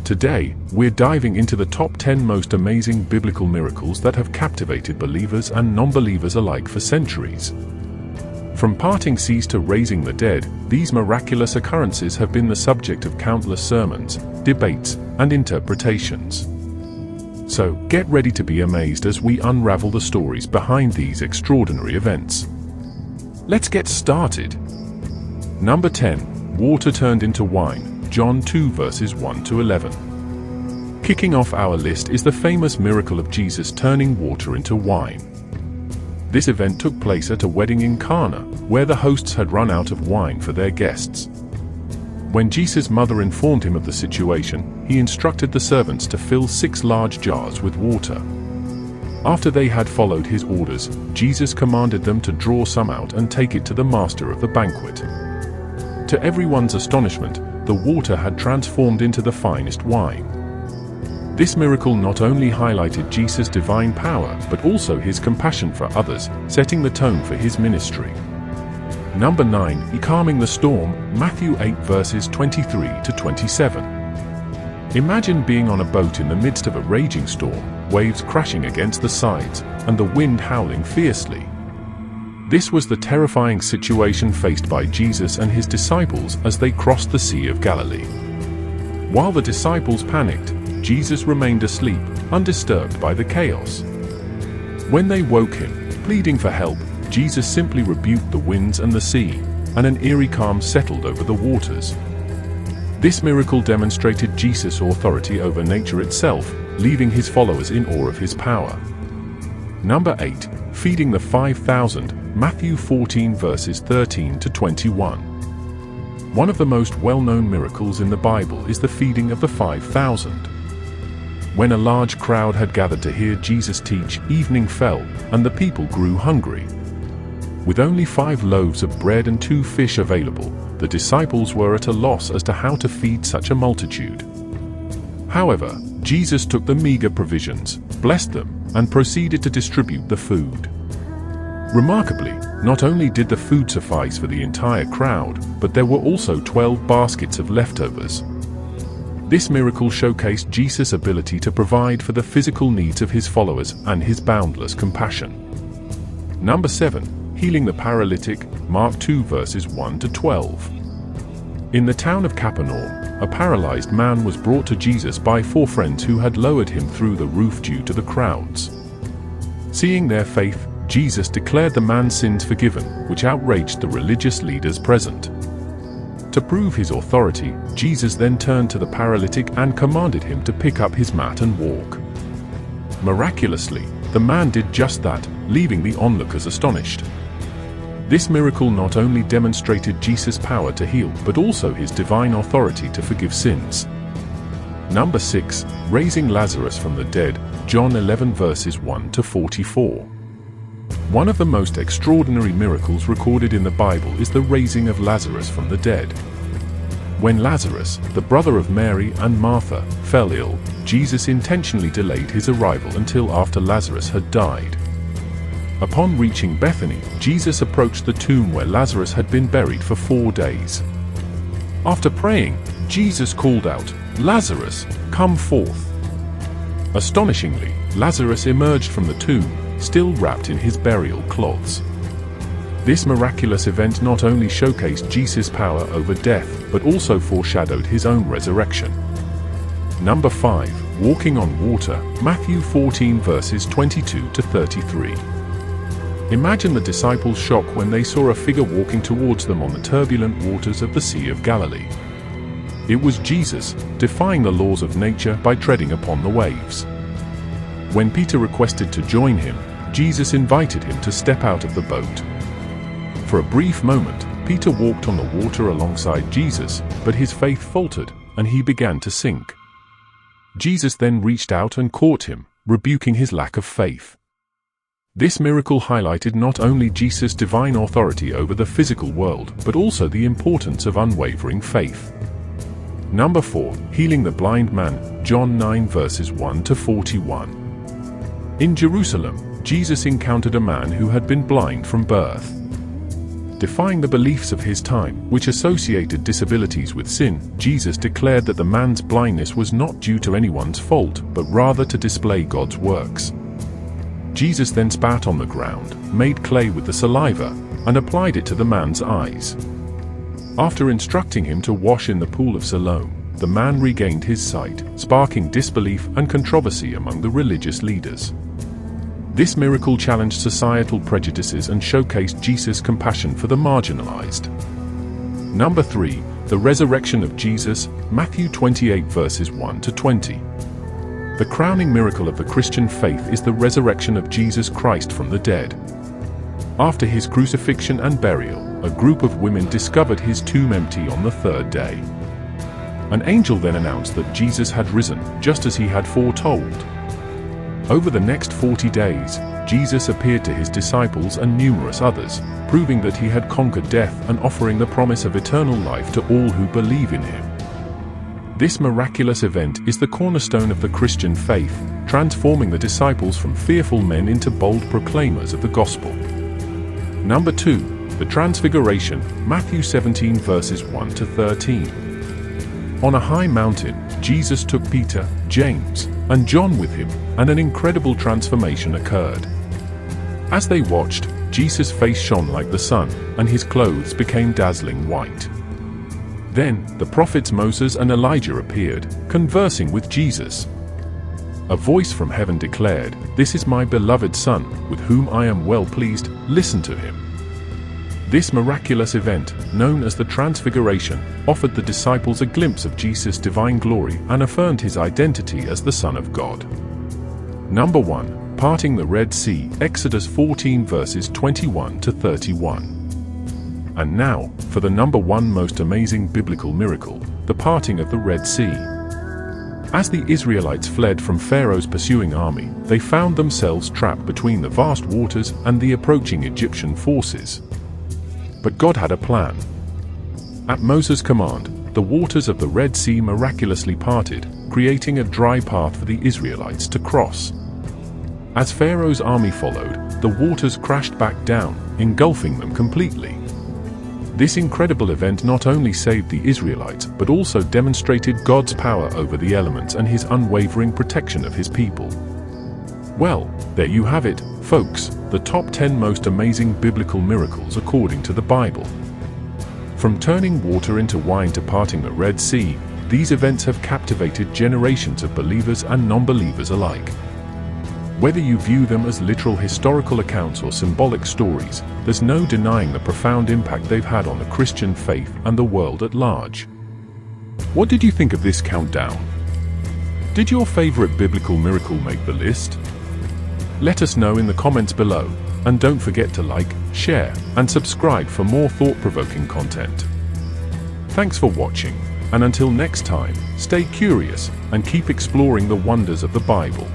Today, we're diving into the top 10 most amazing biblical miracles that have captivated believers and non-believers alike for centuries. From parting seas to raising the dead, these miraculous occurrences have been the subject of countless sermons, debates, and interpretations. So, get ready to be amazed as we unravel the stories behind these extraordinary events. Let's get started. Number 10. Water turned into wine. John 2 verses 1 to 11. Kicking off our list is the famous miracle of Jesus turning water into wine. This event took place at a wedding in Cana, where the hosts had run out of wine for their guests. When Jesus' mother informed him of the situation, he instructed the servants to fill 6 large jars with water. After they had followed his orders, Jesus commanded them to draw some out and take it to the master of the banquet. To everyone's astonishment, the water had transformed into the finest wine. This miracle not only highlighted Jesus' divine power, but also his compassion for others, setting the tone for his ministry. Number 9. Calming the storm. Matthew 8 verses 23 to 27. Imagine being on a boat in the midst of a raging storm, waves crashing against the sides, and the wind howling fiercely. This was the terrifying situation faced by Jesus and his disciples as they crossed the Sea of Galilee. While the disciples panicked, Jesus remained asleep, undisturbed by the chaos. When they woke him, pleading for help, Jesus simply rebuked the winds and the sea, and an eerie calm settled over the waters. This miracle demonstrated Jesus' authority over nature itself, leaving his followers in awe of his power. Number 8. Feeding the 5,000. Matthew 14 verses 13 to 21. One of the most well-known miracles in the Bible is the feeding of the 5,000. When a large crowd had gathered to hear Jesus teach, evening fell, and the people grew hungry. With only 5 loaves of bread and 2 fish available, the disciples were at a loss as to how to feed such a multitude. However, Jesus took the meager provisions, blessed them, and proceeded to distribute the food. Remarkably, not only did the food suffice for the entire crowd, but there were also 12 baskets of leftovers. This miracle showcased Jesus' ability to provide for the physical needs of his followers and his boundless compassion. Number 7. Healing the paralytic. Mark 2 verses 1 to 12. In the town of Capernaum, a paralyzed man was brought to Jesus by 4 friends who had lowered him through the roof due to the crowds. Seeing their faith, Jesus declared the man's sins forgiven, which outraged the religious leaders present. To prove his authority, Jesus then turned to the paralytic and commanded him to pick up his mat and walk. Miraculously, the man did just that, leaving the onlookers astonished. This miracle not only demonstrated Jesus' power to heal, but also his divine authority to forgive sins. Number 6. Raising Lazarus from the dead. John 11 verses 1 to 44. One of the most extraordinary miracles recorded in the Bible is the raising of Lazarus from the dead. When Lazarus, the brother of Mary and Martha, fell ill, Jesus intentionally delayed his arrival until after Lazarus had died. Upon reaching Bethany, Jesus approached the tomb where Lazarus had been buried for 4 days. After praying, Jesus called out, "Lazarus, come forth." Astonishingly, Lazarus emerged from the tomb, still wrapped in his burial cloths. This miraculous event not only showcased Jesus' power over death, but also foreshadowed his own resurrection. Number 5. Walking on water. Matthew 14 verses 22 to 33. Imagine the disciples' shock when they saw a figure walking towards them on the turbulent waters of the Sea of Galilee. It was Jesus, defying the laws of nature by treading upon the waves. When Peter requested to join him, Jesus invited him to step out of the boat. For a brief moment, Peter walked on the water alongside Jesus, but his faith faltered, and he began to sink. Jesus then reached out and caught him, rebuking his lack of faith. This miracle highlighted not only Jesus' divine authority over the physical world, but also the importance of unwavering faith. Number 4. Healing the blind man. John 9 verses 1 to 41. In Jerusalem, Jesus encountered a man who had been blind from birth. Defying the beliefs of his time, which associated disabilities with sin, Jesus declared that the man's blindness was not due to anyone's fault, but rather to display God's works. Jesus then spat on the ground, made clay with the saliva, and applied it to the man's eyes. After instructing him to wash in the pool of Siloam, the man regained his sight, sparking disbelief and controversy among the religious leaders. This miracle challenged societal prejudices and showcased Jesus' compassion for the marginalized. Number 3. The resurrection of Jesus, Matthew 28 verses 1 to 20. The crowning miracle of the Christian faith is the resurrection of Jesus Christ from the dead. After his crucifixion and burial, a group of women discovered his tomb empty on the third day. An angel then announced that Jesus had risen, just as he had foretold. Over the next 40 days, Jesus appeared to his disciples and numerous others, proving that he had conquered death and offering the promise of eternal life to all who believe in him. This miraculous event is the cornerstone of the Christian faith, transforming the disciples from fearful men into bold proclaimers of the gospel. Number 2. The Transfiguration, Matthew 17 verses 1 to 13. On a high mountain, Jesus took Peter, James, and John with him, and an incredible transformation occurred. As they watched, Jesus' face shone like the sun, and his clothes became dazzling white. Then, the prophets Moses and Elijah appeared, conversing with Jesus. A voice from heaven declared, "This is my beloved Son, with whom I am well pleased, listen to him." This miraculous event, known as the Transfiguration, offered the disciples a glimpse of Jesus' divine glory and affirmed his identity as the Son of God. Number 1. Parting the Red Sea, Exodus 14 verses 21 to 31. And now, for the number 1 most amazing biblical miracle, the parting of the Red Sea. As the Israelites fled from Pharaoh's pursuing army, they found themselves trapped between the vast waters and the approaching Egyptian forces. But God had a plan. At Moses' command, the waters of the Red Sea miraculously parted, creating a dry path for the Israelites to cross. As Pharaoh's army followed, the waters crashed back down, engulfing them completely. This incredible event not only saved the Israelites, but also demonstrated God's power over the elements and his unwavering protection of his people. Well, there you have it, folks, the top 10 most amazing biblical miracles according to the Bible. From turning water into wine to parting the Red Sea, these events have captivated generations of believers and non-believers alike. Whether you view them as literal historical accounts or symbolic stories, there's no denying the profound impact they've had on the Christian faith and the world at large. What did you think of this countdown? Did your favorite biblical miracle make the list? Let us know in the comments below, and don't forget to like, share, and subscribe for more thought-provoking content. Thanks for watching, and until next time, stay curious and keep exploring the wonders of the Bible.